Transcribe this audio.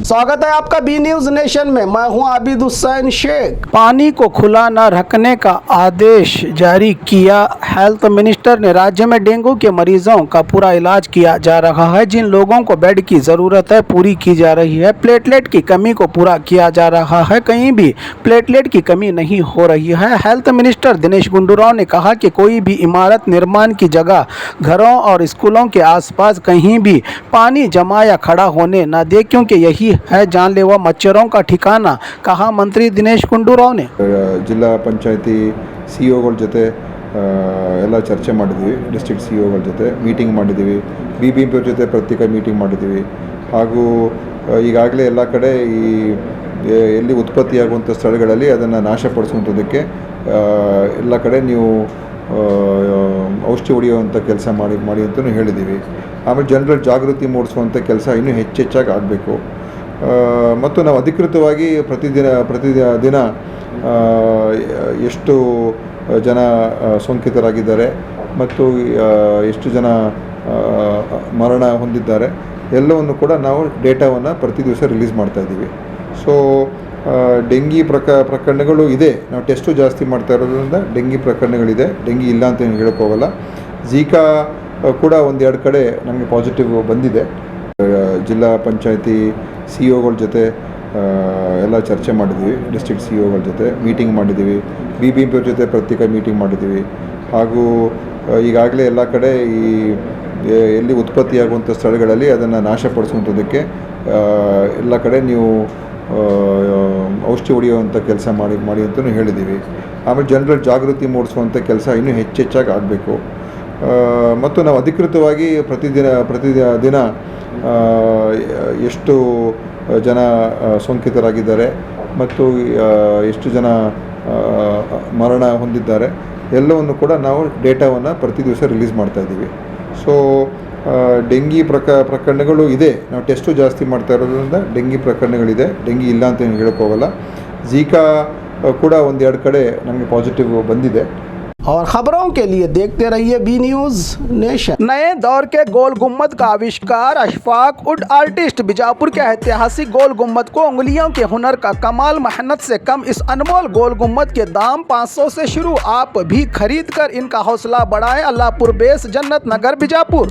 स्वागत है आपका बी न्यूज नेशन में। मैं हूं आबिद हुसैन शेख। पानी को खुला न रखने का आदेश जारी किया। हेल्थ मिनिस्टर ने राज्य में डेंगू के मरीजों का पूरा इलाज किया जा रहा है। जिन लोगों को बेड की ज़रूरत है पूरी की जा रही है। प्लेटलेट की कमी को पूरा किया जा रहा है। कहीं भी प्लेटलेट की कमी नहीं हो रही है। हेल्थ मिनिस्टर दिनेश गुंडूराव ने कहा कि कोई भी इमारत निर्माण की जगह, घरों और स्कूलों के आसपास कहीं भी पानी जमा या खड़ा होने न दे, क्योंकि यही है जानलेवा मच्छरों का ठिकाना, कहा मंत्री दिनेश गुंडूराव ने। जिला पंचायती ಸಿಇಒಗಳ ಜೊತೆ ಎಲ್ಲ ಚರ್ಚೆ ಮಾಡಿದ್ವಿ. ಡಿಸ್ಟ್ರಿಕ್ಟ್ ಸಿಇಒಗಳ ಜೊತೆ ಮೀಟಿಂಗ್ ಮಾಡಿದ್ದೀವಿ. BBMP ಜೊತೆ ಪ್ರತ್ಯೇಕ ಮೀಟಿಂಗ್ ಮಾಡಿದ್ದೀವಿ. ಹಾಗೂ ಈಗಾಗಲೇ ಎಲ್ಲ ಕಡೆ ಈ ಎಲ್ಲಿ ಉತ್ಪತ್ತಿಯಾಗುವಂಥ ಸ್ಥಳಗಳಲ್ಲಿ ಅದನ್ನು ನಾಶಪಡಿಸುವಂಥದ್ದಕ್ಕೆ ಎಲ್ಲ ಕಡೆ ನೀವು ಔಷಧಿ ಹೊಡೆಯುವಂಥ ಕೆಲಸ ಮಾಡಿ ಅಂತಲೂ ಹೇಳಿದ್ದೀವಿ. ಆಮೇಲೆ ಜನರ ಜಾಗೃತಿ ಮೂಡಿಸುವಂಥ ಕೆಲಸ ಇನ್ನೂ ಹೆಚ್ಚೆಚ್ಚಾಗಿ ಆಗಬೇಕು. ಮತ್ತು ನಾವು ಅಧಿಕೃತವಾಗಿ ಪ್ರತಿದಿನ ಎಷ್ಟು ಜನ ಸೋಂಕಿತರಾಗಿದ್ದಾರೆ ಮತ್ತು ಎಷ್ಟು ಜನ ಮರಣ ಹೊಂದಿದ್ದಾರೆ ಎಲ್ಲವನ್ನು ಕೂಡ ನಾವು ಡೇಟಾವನ್ನು ಪ್ರತಿ ದಿವಸ ರಿಲೀಸ್ ಮಾಡ್ತಾಯಿದ್ದೀವಿ. ಸೊ ಡೆಂಗಿ ಪ್ರಕರಣಗಳು ಇದೆ. ನಾವು ಟೆಸ್ಟು ಜಾಸ್ತಿ ಮಾಡ್ತಾ ಇರೋದ್ರಿಂದ ಡೆಂಗಿ ಪ್ರಕರಣಗಳಿದೆ. ಡೆಂಗಿ ಇಲ್ಲ ಅಂತ ಏನು ಹೇಳೋಕ್ಕೋಗಲ್ಲ. ಝೀಕಾ ಕೂಡ ಒಂದೆರಡು ಕಡೆ ನಮಗೆ ಪಾಸಿಟಿವ್ ಬಂದಿದೆ. ಜಿಲ್ಲಾ ಪಂಚಾಯತಿ ಸಿಇಒಗಳ ಜೊತೆ ಎಲ್ಲ ಚರ್ಚೆ ಮಾಡಿದ್ವಿ. ಡಿಸ್ಟ್ರಿಕ್ಟ್ ಸಿಇಒಗಳ ಜೊತೆ ಮೀಟಿಂಗ್ ಮಾಡಿದ್ದೀವಿ. BBMP ಜೊತೆ ಪ್ರತ್ಯೇಕ ಮೀಟಿಂಗ್ ಮಾಡಿದ್ದೀವಿ. ಹಾಗೂ ಈಗಾಗಲೇ ಎಲ್ಲ ಕಡೆ ಈ ಎಲ್ಲಿ ಉತ್ಪತ್ತಿಯಾಗುವಂಥ ಸ್ಥಳಗಳಲ್ಲಿ ಅದನ್ನು ನಾಶಪಡಿಸುವಂಥದ್ದಕ್ಕೆ ಎಲ್ಲ ಕಡೆ ನೀವು ಔಷಧಿ ಹೊಡೆಯುವಂಥ ಕೆಲಸ ಮಾಡಿ ಅಂತಲೂ ಹೇಳಿದ್ದೀವಿ. ಆಮೇಲೆ ಜನರ ಜಾಗೃತಿ ಮೂಡಿಸುವಂಥ ಕೆಲಸ ಇನ್ನೂ ಹೆಚ್ಚೆಚ್ಚಾಗಿ ಆಗಬೇಕು. ಮತ್ತು ನಾವು ಅಧಿಕೃತವಾಗಿ ಪ್ರತಿದಿನ ಎಷ್ಟು ಜನ ಸೋಂಕಿತರಾಗಿದ್ದಾರೆ ಮತ್ತು ಎಷ್ಟು ಜನ ಮರಣ ಹೊಂದಿದ್ದಾರೆ ಎಲ್ಲವನ್ನು ಕೂಡ ನಾವು ಡೇಟಾವನ್ನು ಪ್ರತಿ ದಿವಸ ರಿಲೀಸ್ ಮಾಡ್ತಾಯಿದ್ದೀವಿ. ಸೊ ಡೆಂಗಿ ಪ್ರಕರಣಗಳು ಇದೆ. ನಾವು ಟೆಸ್ಟು ಜಾಸ್ತಿ ಮಾಡ್ತಾ ಇರೋದ್ರಿಂದ ಡೆಂಗಿ ಪ್ರಕರಣಗಳಿದೆ. ಡೆಂಗಿ ಇಲ್ಲ ಅಂತ ಏನು ಹೇಳೋಕ್ಕೋಗಲ್ಲ. ಝೀಕಾ ಕೂಡ ಒಂದೆರಡು ಕಡೆ ನಮಗೆ ಪಾಸಿಟಿವ್ ಬಂದಿದೆ. और खबरों के लिए देखते रहिए बी न्यूज नेशन। नए दौर के गोल गुम्बद का आविष्कार। अशफाक वुड आर्टिस्ट बीजापुर के ऐतिहासिक गोल गुम्बद को उंगलियों के हुनर का कमाल, मेहनत से कम इस अनमोल गोल गुम्बद के दाम 500 से शुरू। आप भी खरीद कर इनका हौसला बढ़ाएं। अल्लाहपुर बेस, जन्नत नगर, बीजापुर।